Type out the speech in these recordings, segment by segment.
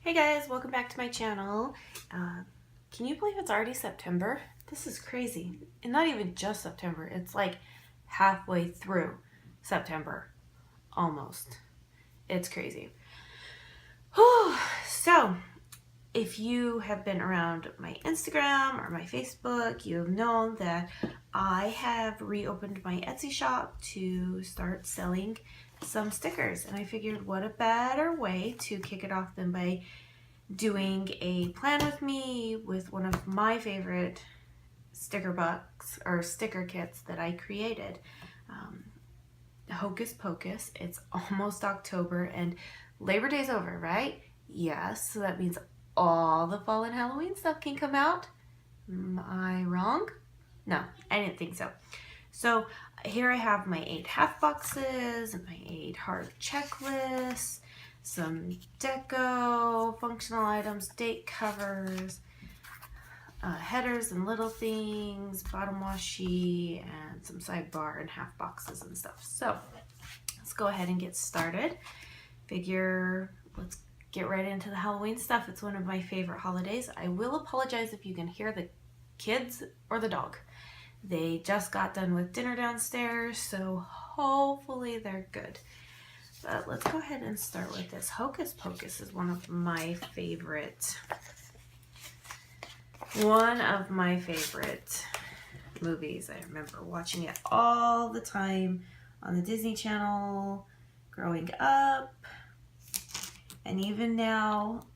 Hey guys, welcome back to my channel. Can you believe it's already September? This is crazy. And not even just September, it's like halfway through September. Almost. It's crazy. Whew. So, if you have been around my Instagram or my Facebook, you have known that I have reopened my Etsy shop to start selling some stickers. And I figured what a better way to kick it off than by doing a plan with me with one of my favorite sticker books or sticker kits that I created. Hocus Pocus. It's almost October and Labor Day's over, right? Yes, so that means all the fall and Halloween stuff can come out. Am I wrong? No, I didn't think so. So here I have my 8 half boxes and my 8 hard checklists, some deco, functional items, date covers, headers and little things, bottom washi, and some sidebar and half boxes and stuff. So let's go ahead and get started. Let's get right into the Halloween stuff. It's one of my favorite holidays. I will apologize if you can hear the kids or the dog. They just got done with dinner downstairs, so hopefully they're good. But let's go ahead and start with this. Hocus Pocus is one of my favorite movies. I remember watching it all the time on the Disney Channel growing up. And even now,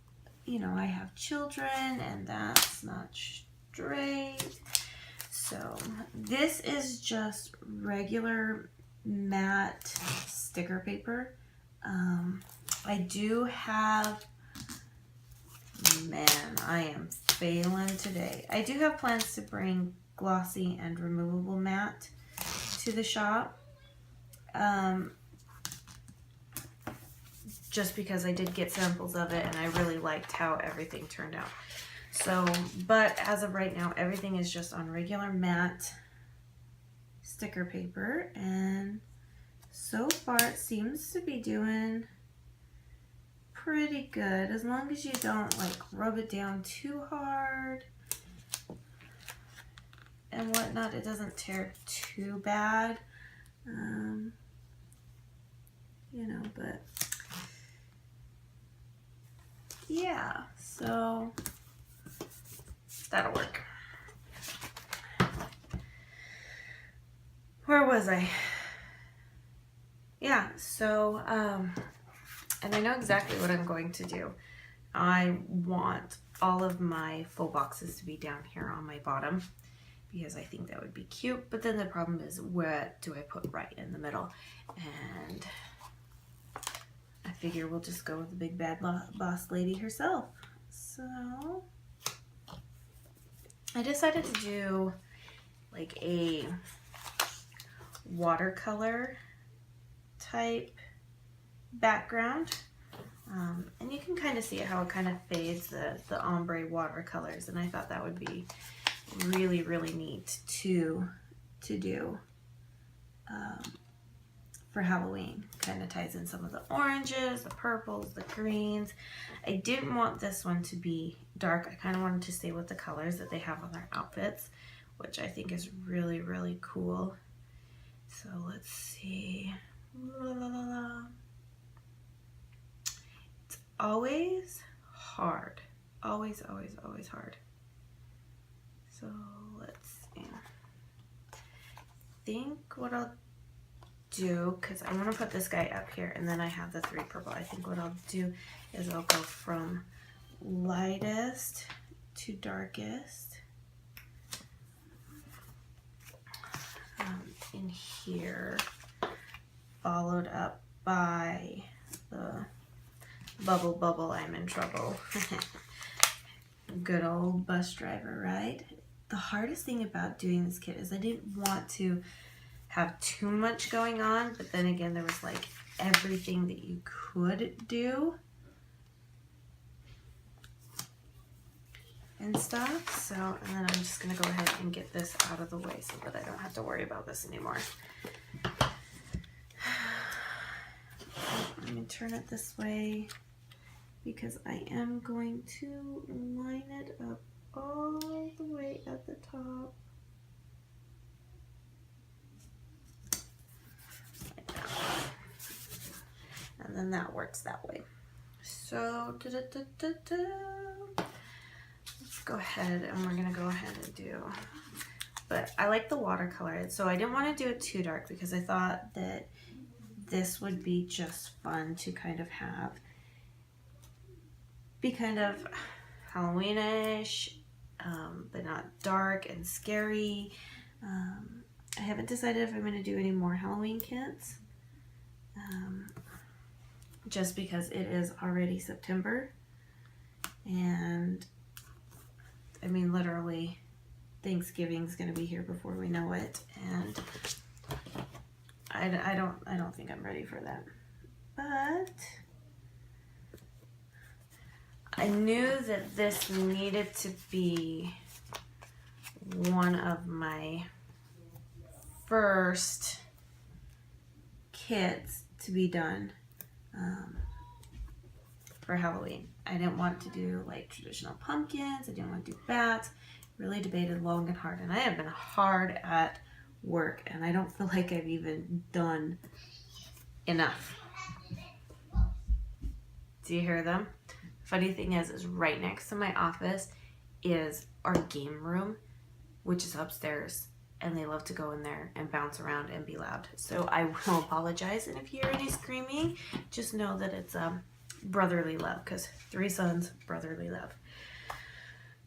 you know, I have children and that's not straight. So this is just regular matte sticker paper. I do have, man, I am failing today. I do have plans to bring glossy and removable matte to the shop. Just because I did get samples of it and I really liked how everything turned out. So, but as of right now, everything is just on regular matte sticker paper, and so far it seems to be doing pretty good as long as you don't like rub it down too hard and whatnot. It doesn't tear too bad, you know, but yeah, so that'll work. Where was I? Yeah, so, and I know exactly what I'm going to do. I want all of my full boxes to be down here on my bottom because I think that would be cute. But then the problem is, what do I put right in the middle? And I figure we'll just go with the big bad boss lady herself. So I decided to do like a watercolor type background, and you can kind of see how it kind of fades the ombre watercolors, and I thought that would be really, really neat to do for Halloween. Kind of ties in some of the oranges, the purples, the greens. I didn't want this one to be dark. I kind of wanted to stay with the colors that they have on their outfits, which I think is really, really cool. So let's see. La, la, la, la. It's always hard. Always, always, always hard. So let's see. I think what I'll do, because I want to put this guy up here and then I have the 3 purple. I think what I'll do is I'll go from lightest to darkest in here, followed up by the bubble, I'm in trouble. Good old bus driver, right? The hardest thing about doing this kit is I didn't want to have too much going on, but then again, there was like everything that you could do and stuff. So, and then I'm just gonna go ahead and get this out of the way so that I don't have to worry about this anymore. Let me turn it this way. because I am going to line it up all the way at the top. Like that. And then that works that way. So, let's go ahead and we're gonna go ahead and do, but I like the watercolor, so I didn't want to do it too dark because I thought that this would be just fun to kind of have, be kind of Halloweenish, but not dark and scary. I haven't decided if I'm going to do any more Halloween kits, just because it is already September, and I mean literally Thanksgiving's going to be here before we know it, and I don't think I'm ready for that. But I knew that this needed to be one of my first kits to be done for Halloween. I didn't want to do like traditional pumpkins. I didn't want to do bats. Really debated long and hard, and I have been hard at work, and I don't feel like I've even done enough. Do you hear them? Funny thing is right next to my office is our game room, which is upstairs, and they love to go in there and bounce around and be loud. So I will apologize, and if you hear any screaming, just know that it's brotherly love, because 3 sons, brotherly love.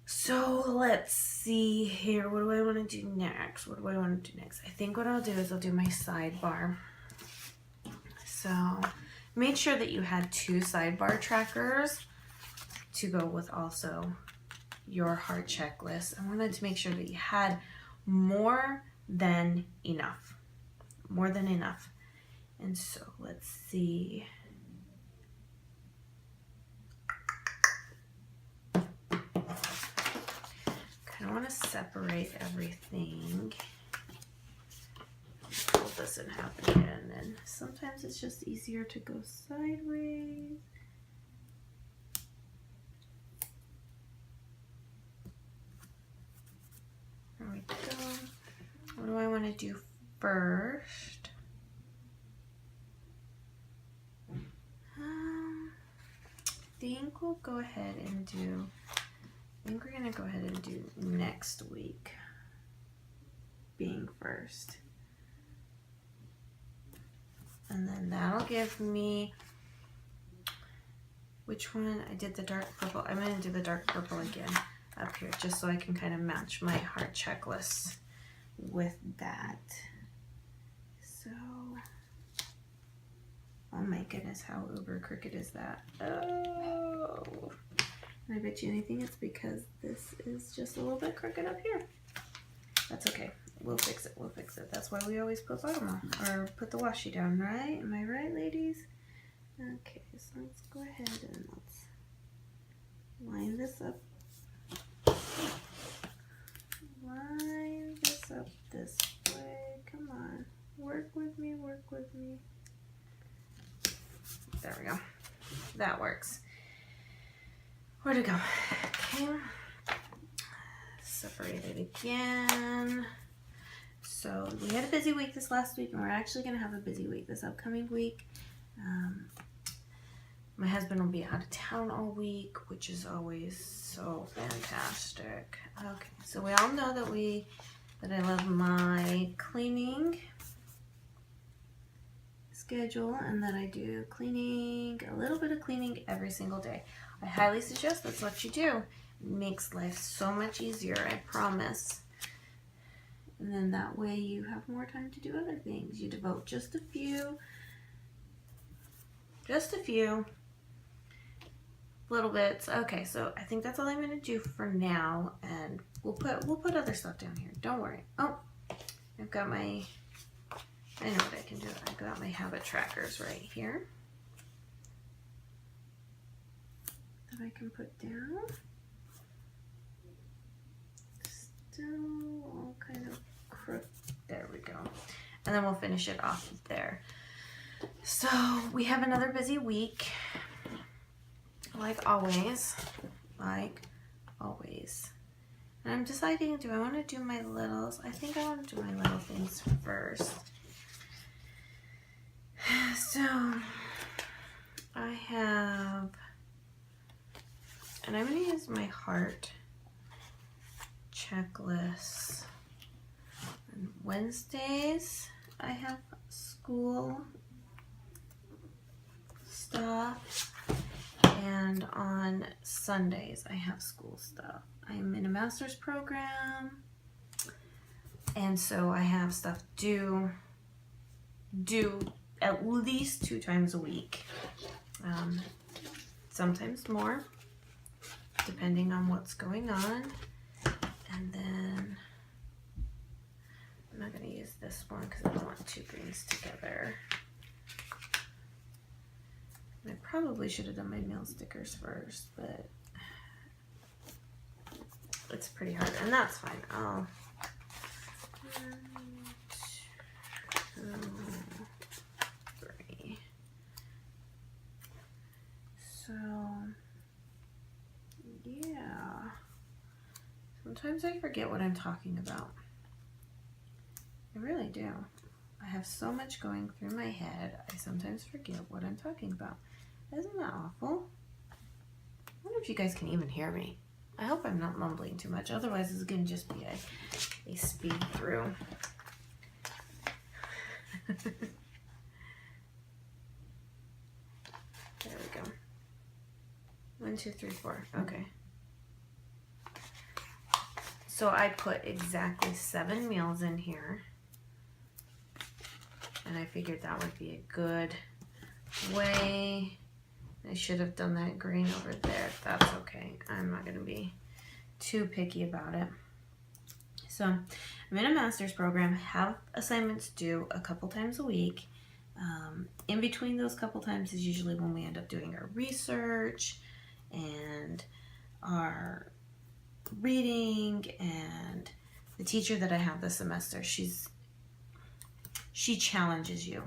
So let's see here. What do I want to do next? What do I want to do next? I think what I'll do is I'll do my sidebar. So make sure that you had 2 sidebar trackers to go with also your heart checklist. I wanted to make sure that you had more than enough. More than enough. And so let's see. I want to separate everything. Fold this in half again, and sometimes it's just easier to go sideways. There we go. What do I want to do first? I think we'll go ahead and do, I think we're going to go ahead and do next week being first. And then that'll give me, which one? I did the dark purple. I'm going to do the dark purple again up here, just so I can kind of match my heart checklist with that. So, oh my goodness, how uber crooked is that? Oh, and I bet you anything it's because this is just a little bit crooked up here. That's okay. We'll fix it. We'll fix it. That's why we always put bottom on, or put the washi down, right? Am I right, ladies? Okay, so let's go ahead and let's line this up. Line this up this way. Come on. Work with me, work with me. There we go. That works. Where'd it go? Okay. Separate it again. So we had a busy week this last week, and we're actually going to have a busy week this upcoming week. My husband will be out of town all week, which is always so fantastic. Okay, so we all know that I love my cleaning schedule, and that I do cleaning, a little bit of cleaning every single day. I highly suggest that's what you do. It makes life so much easier, I promise. And then that way you have more time to do other things. You devote just a few little bits. Okay, so I think that's all I'm gonna do for now, and we'll put other stuff down here. Don't worry. Oh, I've got my, I know what I can do. I've got my habit trackers right here that I can put down. Still all kind of crooked. There we go. And then we'll finish it off there. So we have another busy week. like always. And I'm deciding, do I want to do my littles? I think I want to do my little things first. So, I have, and I'm going to use my heart checklist. On Wednesdays, I have school stuff. And on Sundays, I have school stuff. I'm in a master's program, and so I have stuff due at least 2 times a week, sometimes more, depending on what's going on. And then I'm not going to use this one because I don't want 2 greens together. I probably should have done my meal stickers first, but it's pretty hard, and that's fine. I'll 1, 2, 3. So yeah, sometimes I forget what I'm talking about. I really do. I have so much going through my head, I sometimes forget what I'm talking about. Isn't that awful? I wonder if you guys can even hear me. I hope I'm not mumbling too much, otherwise it's going to just be a speed through. There we go. 1, 2, 3, 4. Okay. So I put exactly 7 meals in here. And I figured that would be a good way. I should have done that green over there. That's okay. I'm not going to be too picky about it. So I'm in a master's program, have assignments due a couple times a week. In between those couple times is usually when we end up doing our research and our reading. And the teacher that I have this semester, she challenges you.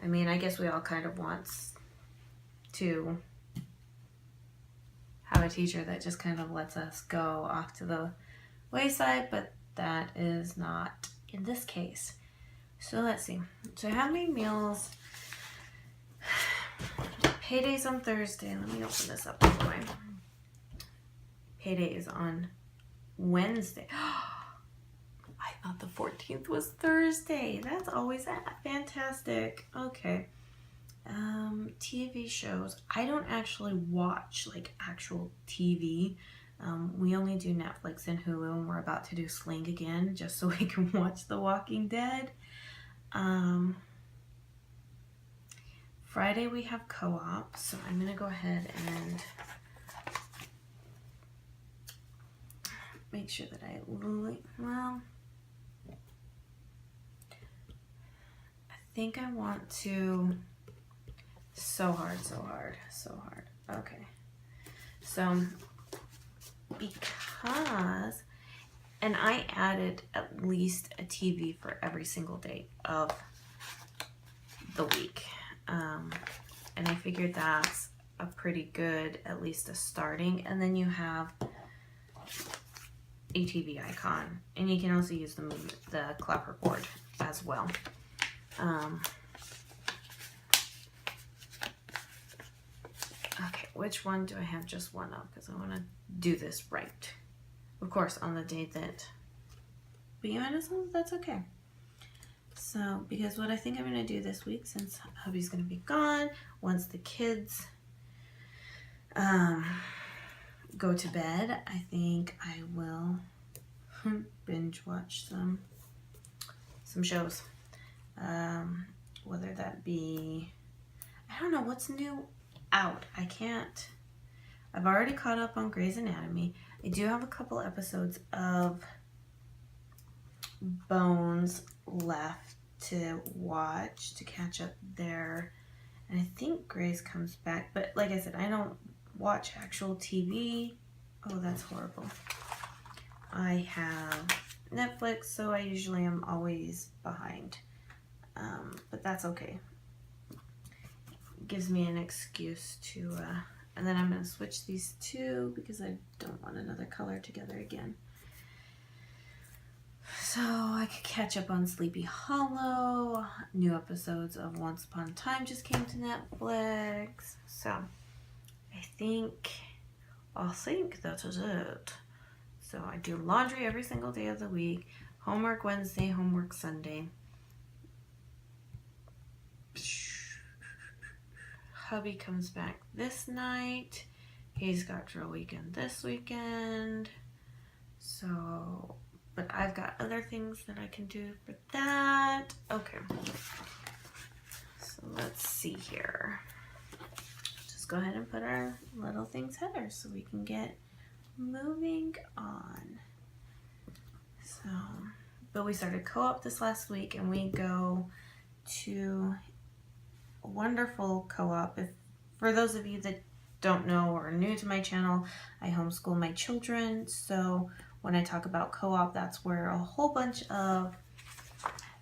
I mean, I guess we all kind of want to have a teacher that just kind of lets us go off to the wayside, but that is not in this case. So let's see. So I have my meals. Payday's on Thursday. Let me open this up by the way. Payday is on Wednesday. I thought the 14th was Thursday. That's always fantastic. Okay. TV shows. I don't actually watch like actual TV. We only do Netflix and Hulu, and we're about to do Sling again just so we can watch The Walking Dead. Friday we have co-op, so I'm gonna go ahead and make sure that I think I want to so hard. Okay. So because, and I added at least a TV for every single day of the week. And I figured that's a pretty good, at least a starting. And then you have a TV icon, and you can also use the clapper board as well. Okay, which one do I have just one of? Because I want to do this right. Of course, on the day that, but you might as well, that's okay. So, because what I think I'm going to do this week, since hubby's going to be gone, once the kids go to bed, I think I will binge watch some shows. Whether that be, I don't know what's new out. I've already caught up on Grey's Anatomy. I do have a couple episodes of Bones left to watch to catch up there. And I think Grey's comes back. But like I said, I don't watch actual TV. Oh, that's horrible. I have Netflix, so I usually am always behind. But that's okay. It gives me an excuse to And then I'm going to switch these two because I don't want another color together again. So I could catch up on Sleepy Hollow. New episodes of Once Upon a Time just came to Netflix. So I think that is it. So I do laundry every single day of the week. Homework Wednesday, homework Sunday. Hubby comes back this night. He's got drill weekend this weekend. So, but I've got other things that I can do for that. Okay. So let's see here. Just go ahead and put our little things header so we can get moving on. So, but we started co-op this last week, and we go to a wonderful co-op. If for those of you that don't know or are new to my channel, I homeschool my children. So when I talk about co-op, that's where a whole bunch of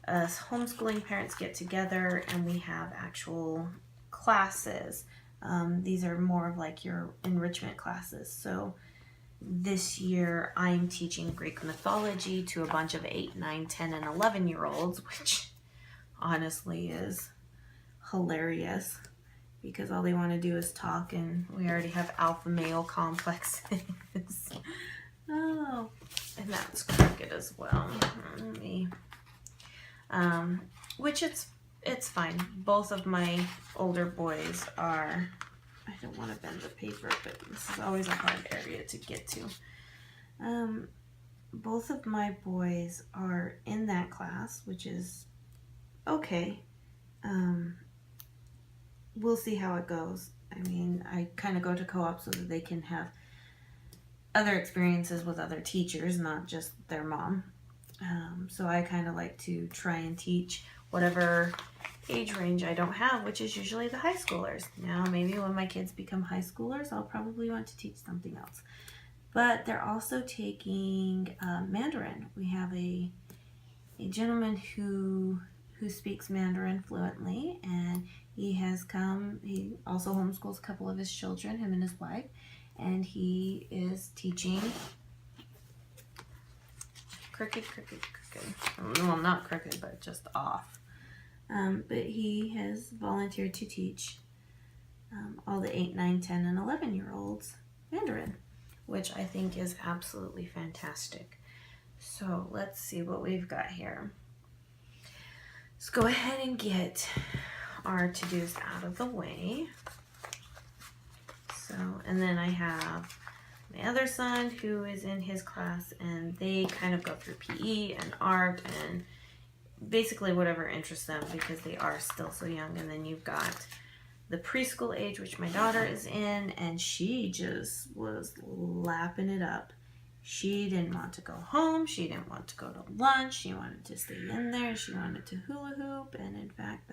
us homeschooling parents get together and we have actual classes. These are more of like your enrichment classes. So this year I'm teaching Greek mythology to a bunch of 8, 9, 10, and 11-year-olds, which honestly is hilarious because all they want to do is talk, and we already have alpha male complexes. Oh, and that's crooked as well. Which it's fine. Both of my older boys are, I don't want to bend the paper, but this is always a hard area to get to. Both of my boys are in that class, which is okay. We'll see how it goes. I mean, I kind of go to co-op so that they can have other experiences with other teachers, not just their mom. So I kind of like to try and teach whatever age range I don't have, which is usually the high schoolers. Now, maybe when my kids become high schoolers, I'll probably want to teach something else. But they're also taking Mandarin. We have a gentleman who speaks Mandarin fluently, and he also homeschools a couple of his children, him and his wife, and he is teaching crooked. Well, not crooked, but just off. But he has volunteered to teach all the 8, 9, 10, and 11-year-olds Mandarin, which I think is absolutely fantastic. So let's see what we've got here. Let's go ahead and get our to-dos out of the way. So, and then I have my other son who is in his class, and they kind of go through PE and art and basically whatever interests them because they are still so young. And then you've got the preschool age, which my daughter is in, and she just was lapping it up. She didn't want to go home. She didn't want to go to lunch. She wanted to stay in there. She wanted to hula hoop. And in fact,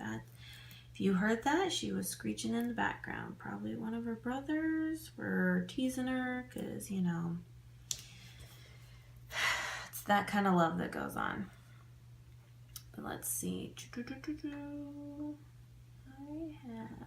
if you heard that, she was screeching in the background. Probably one of her brothers were teasing her because, you know, it's that kind of love that goes on. But let's see. I have...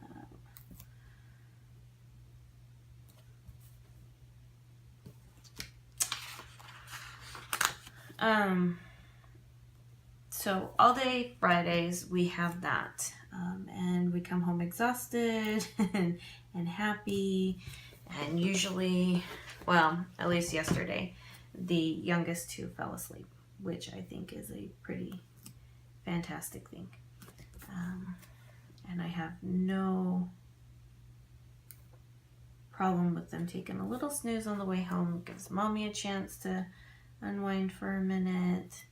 So all day Fridays we have that, and we come home exhausted and happy, and usually, well, at least yesterday, the youngest two fell asleep, which I think is a pretty fantastic thing. And I have no problem with them taking a little snooze on the way home. It gives mommy a chance to unwind for a minute.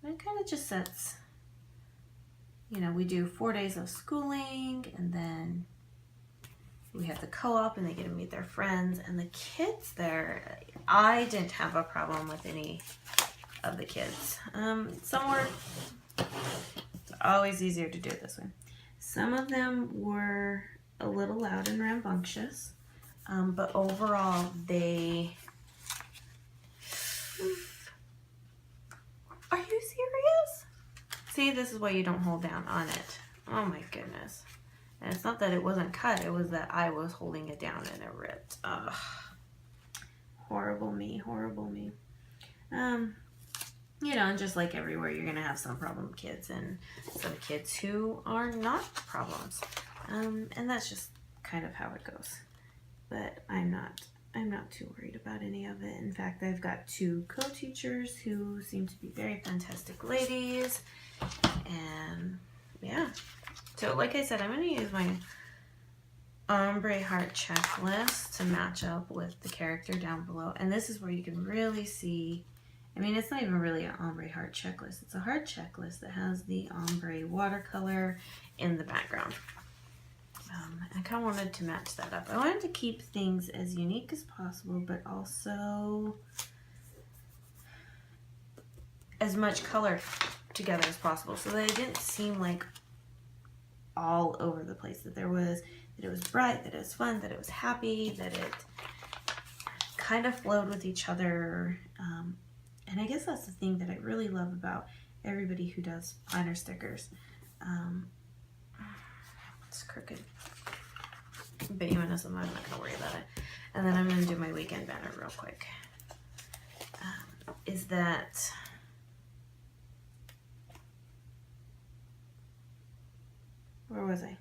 And it kind of just sets, you know, we do 4 days of schooling, and then we have the co-op, and they get to meet their friends, and the kids there, I didn't have a problem with any of the kids. Some were, it's always easier to do it this way. Some of them were a little loud and rambunctious, but overall they... Are you serious? See, this is why you don't hold down on it. Oh my goodness. And it's not that it wasn't cut, it was that I was holding it down and it ripped. Ugh. Horrible me, horrible me. You know, and just like everywhere, you're gonna have some problem kids and some kids who are not problems. And that's just kind of how it goes. But I'm not too worried about any of it. In fact, I've got 2 co-teachers who seem to be very fantastic ladies. And yeah. So like I said, I'm going to use my ombre heart checklist to match up with the character down below. And this is where you can really see, I mean, it's not even really an ombre heart checklist. It's a heart checklist that has the ombre watercolor in the background. I kind of wanted to match that up. I wanted to keep things as unique as possible, but also as much color together as possible, so that it didn't seem like all over the place. That it was bright, that it was fun, that it was happy, that it kind of flowed with each other. And I guess that's the thing that I really love about everybody who does planner stickers. It's crooked. But you know something, I'm not gonna worry about it. And then I'm gonna do my weekend banner real quick. Is that where was I?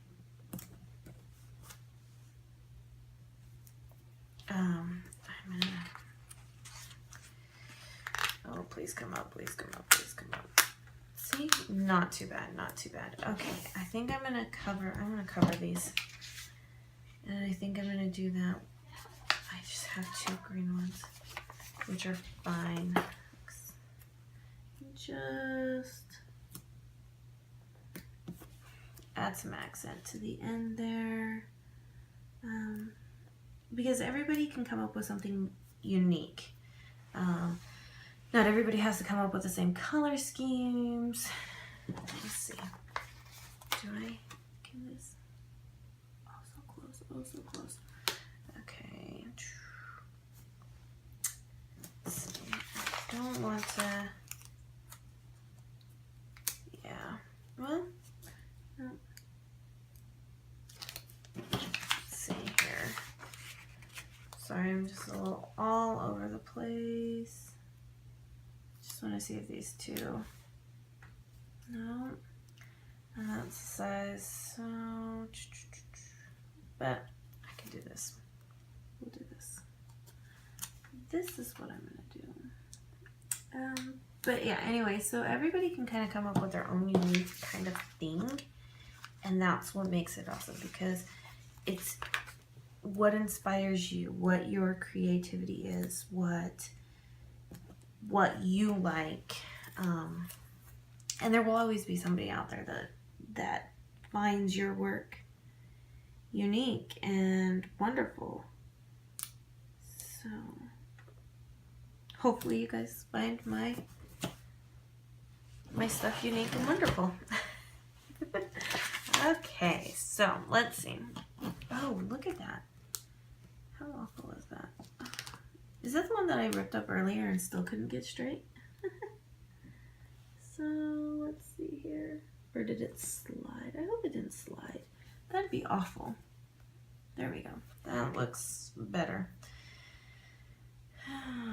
I'm gonna, oh, please come up, please come up, please come up. See, not too bad, not too bad. Okay, I think I'm gonna cover these. And I think I'm gonna do that. I just have 2 green ones, which are fine. Just add some accent to the end there. Because everybody can come up with something unique. Not everybody has to come up with the same color schemes. Let's see. Do I get this? Oh, so close. Oh, so close. Okay. Let's see. I don't want to. Yeah. Well. No. Let's see here. Sorry, I'm just a little all over the place. Just want to see if these 2. No. And that's the size. So, but I can do this. We'll do this. This is what I'm gonna do. But yeah, anyway, so everybody can kind of come up with their own unique kind of thing, and that's what makes it awesome, because it's what inspires you, what your creativity is, what you like, and there will always be somebody out there that finds your work unique and wonderful. So hopefully you guys find my stuff unique and wonderful. Okay, so let's see. Oh, look at that. How awful is that? Is that the one that I ripped up earlier and still couldn't get straight? So let's see here. Or did it slide? I hope it didn't slide. That'd be awful. There we go. That looks better.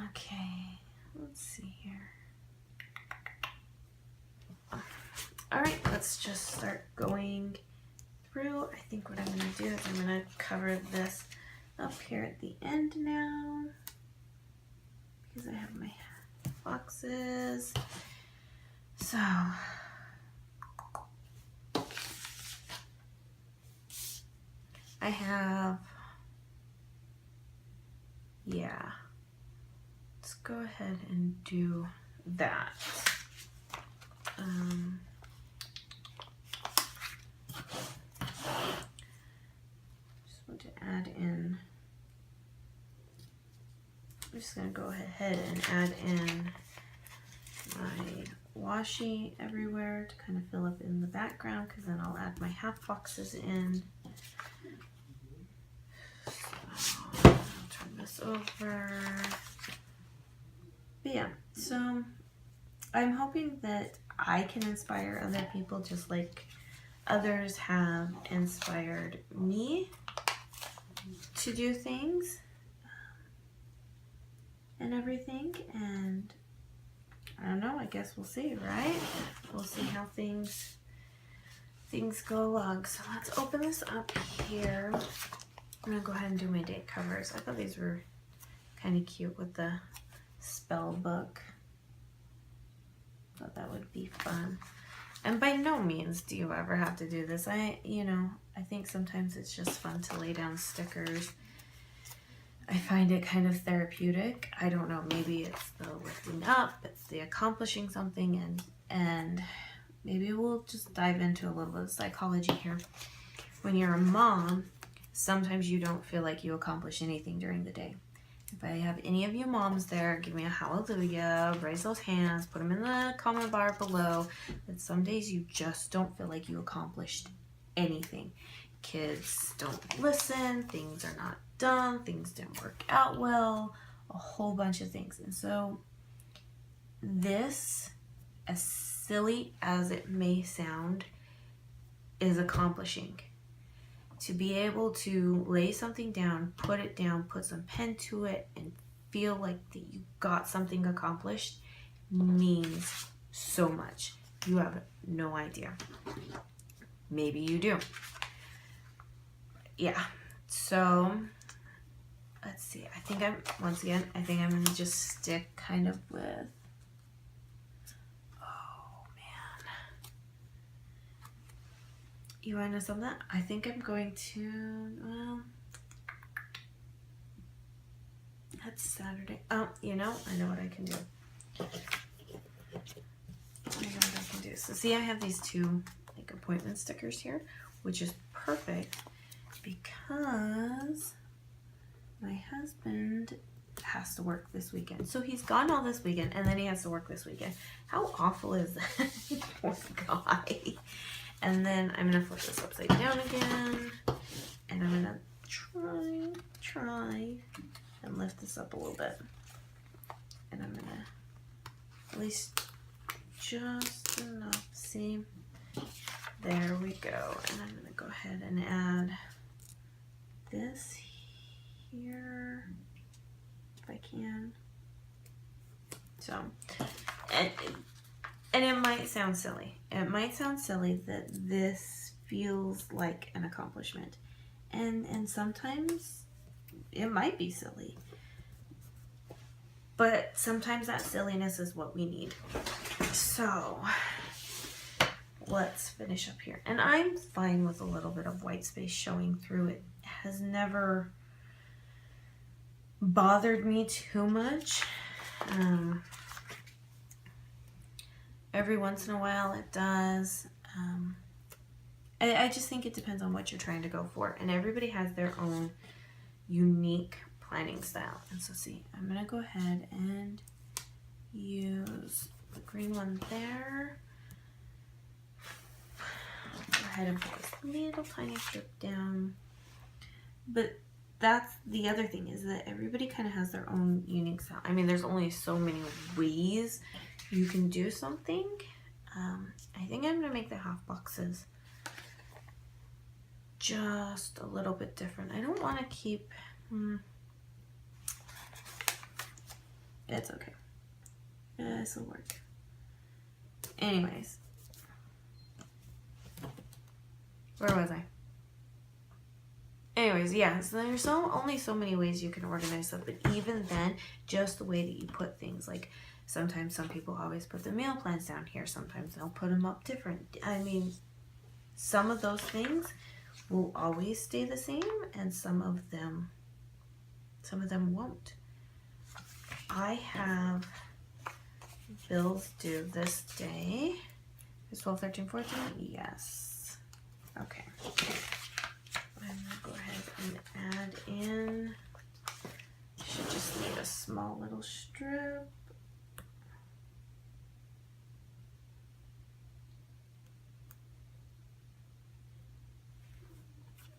Okay, let's see here. Alright, let's just start going through. I think what I'm going to do is I'm going to cover this up here at the end now, because I have my boxes. So I have, yeah, let's go ahead and do that. Just want to add in, I'm just going to go ahead and add in my washi everywhere to kind of fill up in the background, because then I'll add my half boxes in. So I'll turn this over. But yeah, so I'm hoping that I can inspire other people just like others have inspired me to do things and everything, and I don't know, I guess we'll see, right? We'll see how things go along. So let's open this up here. I'm gonna go ahead and do my date covers. I thought these were kind of cute with the spell book. Thought that would be fun. And by no means do you ever have to do this. I think sometimes it's just fun to lay down stickers. I find it kind of therapeutic. I don't know, maybe it's the lifting up, it's the accomplishing something, and maybe we'll just dive into a little bit of psychology here. When you're a mom, sometimes you don't feel like you accomplish anything during the day. If I have any of you moms there, give me a hallelujah, raise those hands, put them in the comment bar below, that some days you just don't feel like you accomplished anything. Kids don't listen, things are not done, things didn't work out well, a whole bunch of things. And so this, as silly as it may sound, is accomplishing. To be able to lay something down, put some pen to it, and feel like that you got something accomplished means so much. You have no idea. Maybe you do. Yeah. So let's see. I think I'm gonna just stick kind of with, oh man. You wanna know something? I think I'm going to, well, that's Saturday. Oh, I know what I can do. So see, I have these two like appointment stickers here, which is perfect because my husband has to work this weekend. So he's gone all this weekend and then he has to work this weekend. How awful is that? Poor guy. And then I'm gonna flip this upside down again, and I'm gonna try and lift this up a little bit. And I'm gonna at least just enough. See? There we go. And I'm gonna go ahead and add this here if I can. So, and it might sound silly. It might sound silly that this feels like an accomplishment. And sometimes it might be silly. But sometimes that silliness is what we need. So let's finish up here. And I'm fine with a little bit of white space showing through. It has never bothered me too much. Every once in a while it does. I just think it depends on what you're trying to go for. And everybody has their own unique planning style. And so see, I'm going to go ahead and use the green one there. Go ahead and put this little tiny strip down. But that's the other thing, is that everybody kind of has their own unique style. I mean, there's only so many ways you can do something. I think I'm going to make the half boxes just a little bit different. I don't want to keep... It's okay. This will work. Anyways. Where was I? Anyways, yeah, so there's only so many ways you can organize stuff, but even then, just the way that you put things, like sometimes some people always put the meal plans down here, sometimes they'll put them up different. I mean, some of those things will always stay the same, and some of them won't. I have bills due this day. It's 12, 13, 14? Yes. Okay. I'm going to go ahead and add in, should just need a small little strip.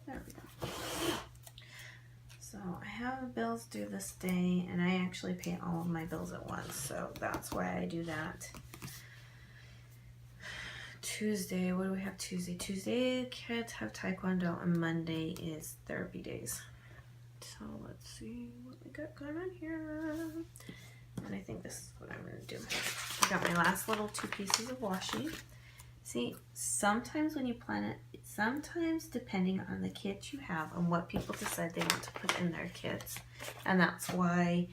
There we go. So I have bills due this day, and I actually pay all of my bills at once, so that's why I do that. Tuesday, what do we have Tuesday? Tuesday, kids have Taekwondo, and Monday is therapy days. So let's see what we got going on here. And I think this is what I'm going to do. I got my last little 2 pieces of washi. See, sometimes when you plan it, sometimes depending on the kits you have and what people decide they want to put in their kits, and that's why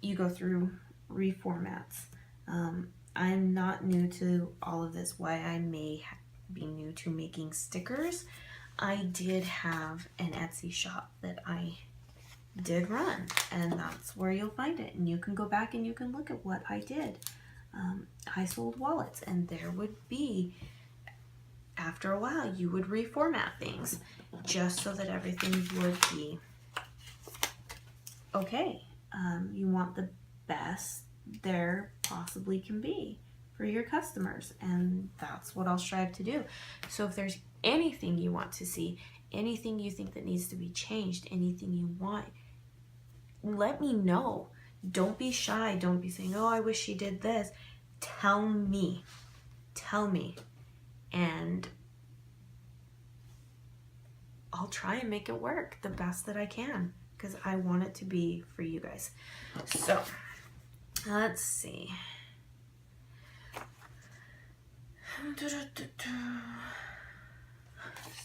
you go through reformats. I'm not new to all of this, why I may be new to making stickers. I did have an Etsy shop that I did run, and that's where you'll find it, and you can go back and you can look at what I did. I sold wallets, and there would be, after a while, you would reformat things just so that everything would be okay. You want the best there possibly can be for your customers, and that's what I'll strive to do. So if there's anything you want to see, anything you think that needs to be changed, anything you want, let me know. Don't be shy. Don't be saying, oh, I wish she did this. Tell me. Tell me. And I'll try and make it work the best that I can, because I want it to be for you guys. So let's see.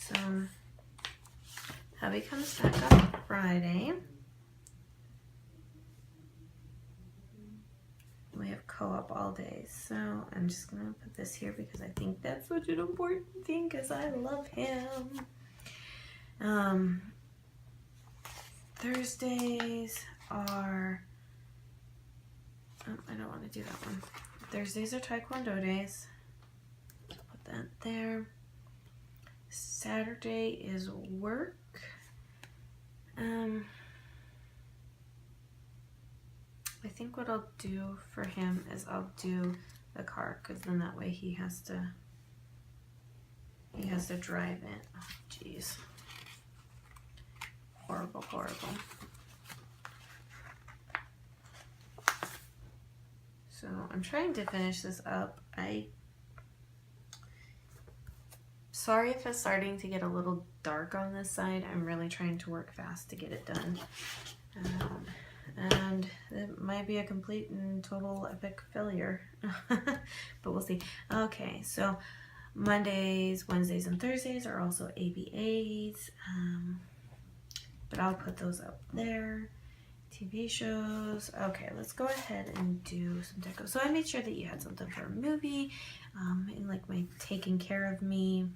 So hubby comes back on Friday. We have co-op all day, so I'm just gonna put this here because I think that's such an important thing, because I love him. Thursdays are, oh, I don't want to do that one. Thursdays are Taekwondo days. Put that there. Saturday is work. I think what I'll do for him is I'll do the car, because then that way he has to drive it. Oh, jeez. Horrible, horrible. So I'm trying to finish this up. Sorry if it's starting to get a little dark on this side. I'm really trying to work fast to get it done. And it might be a complete and total epic failure, but we'll see. Okay, so Mondays, Wednesdays, and Thursdays are also ABAs, but I'll put those up there. TV shows. Okay, let's go ahead and do some deco. So I made sure that you had something for a movie, and like my taking care of me,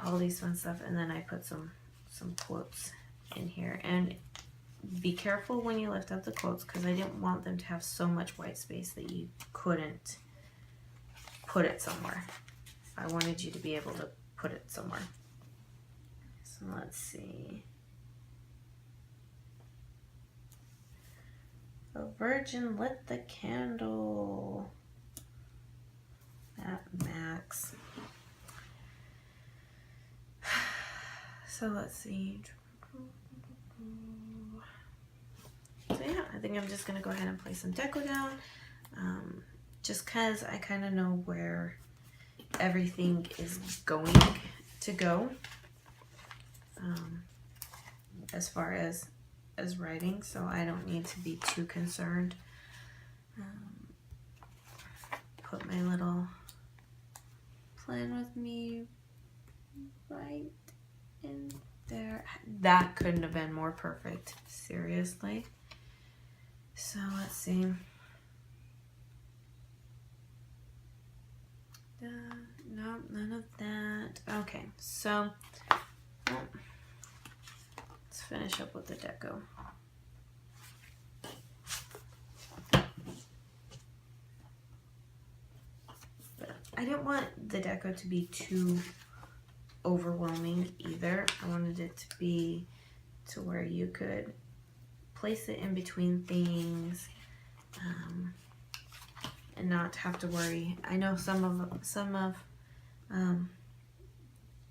all these fun stuff, and then I put some quotes in here. And be careful when you lift up the quotes, because I didn't want them to have so much white space that you couldn't put it somewhere. I wanted you to be able to put it somewhere. So let's see. A virgin lit the candle. That Max. So let's see. So yeah, I think I'm just going to go ahead and place some deco down, just because I kind of know where everything is going to go, as far as writing, so I don't need to be too concerned. Put my little plan with me right in there. That couldn't have been more perfect, seriously. So let's see. No, none of that. Okay, so let's finish up with the deco. But I didn't want the deco to be too overwhelming either. I wanted it to be to where you could place it in between things, and not have to worry. I know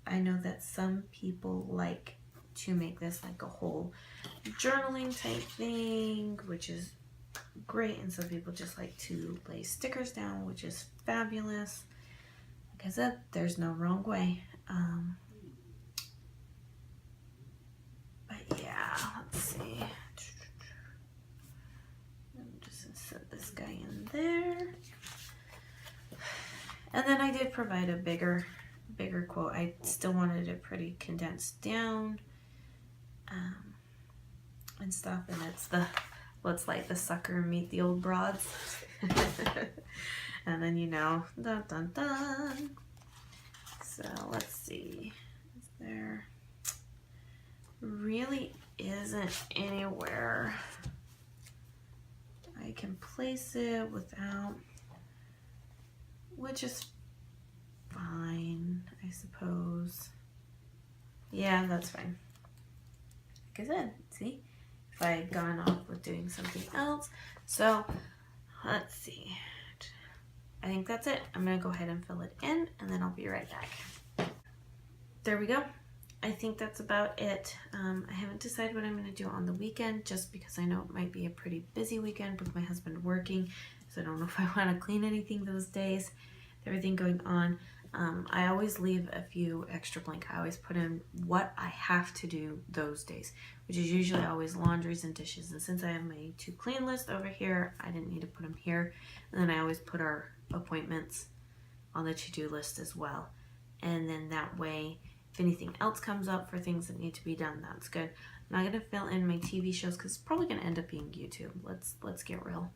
I know that some people like to make this like a whole journaling type thing, which is great, and some people just like to lay stickers down, which is fabulous. like I said, there's no wrong way. But yeah, let's see. I'm just gonna set this guy in there. And then I did provide a bigger quote. I still wanted it pretty condensed down and stuff. And it's let's like the sucker meet the old broads. And then, you know, dun dun dun. So let's see. There really isn't anywhere I can place it without, which is fine, I suppose. Yeah, that's fine. Like I said, see, if I had gone off with doing something else. So let's see. I think that's it. I'm gonna go ahead and fill it in, and then I'll be right back. There we go. I think that's about it. I haven't decided what I'm gonna do on the weekend, just because I know it might be a pretty busy weekend with my husband working, so I don't know if I wanna clean anything those days, everything going on. I always leave a few extra blank. I always put in what I have to do those days, which is usually always laundries and dishes. And since I have my to clean list over here, I didn't need to put them here. And then I always put our appointments on the to-do list as well. And then that way, if anything else comes up for things that need to be done, that's good. I'm not gonna fill in my TV shows because it's probably gonna end up being YouTube. Let's get real.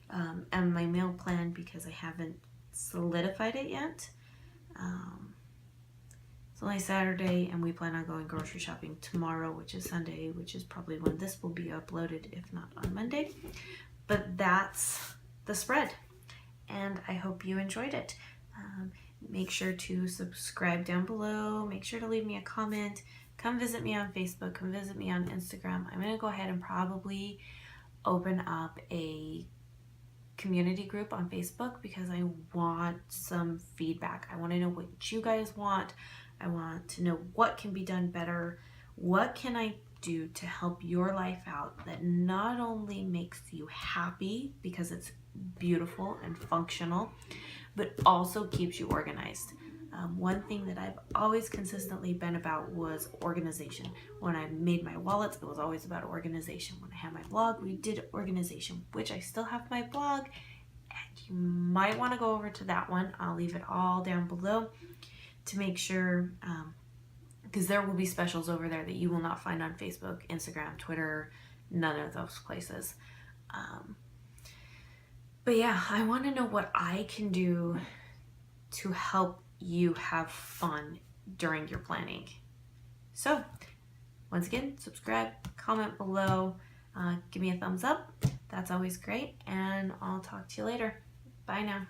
And my meal plan, because I haven't solidified it yet. It's only Saturday, and we plan on going grocery shopping tomorrow, which is Sunday, which is probably when this will be uploaded, if not on Monday. But that's the spread, and I hope you enjoyed it. Make sure to subscribe down below. Make sure to leave me a comment. Come visit me on Facebook. Come visit me on Instagram. I'm going to go ahead and probably open up a community group on Facebook because I want some feedback. I want to know what you guys want. I want to know what can be done better. What can I do to help your life out that not only makes you happy because it's beautiful and functional, but also keeps you organized. One thing that I've always consistently been about was organization. When I made my wallets, it was always about organization. When I had my blog, we did organization, which I still have my blog, and you might want to go over to that one. I'll leave it all down below to make sure, because there will be specials over there that you will not find on Facebook, Instagram, Twitter, none of those places. But yeah, I want to know what I can do to help you have fun during your planning. So once again, subscribe, comment below, give me a thumbs up. That's always great, and I'll talk to you later. Bye now.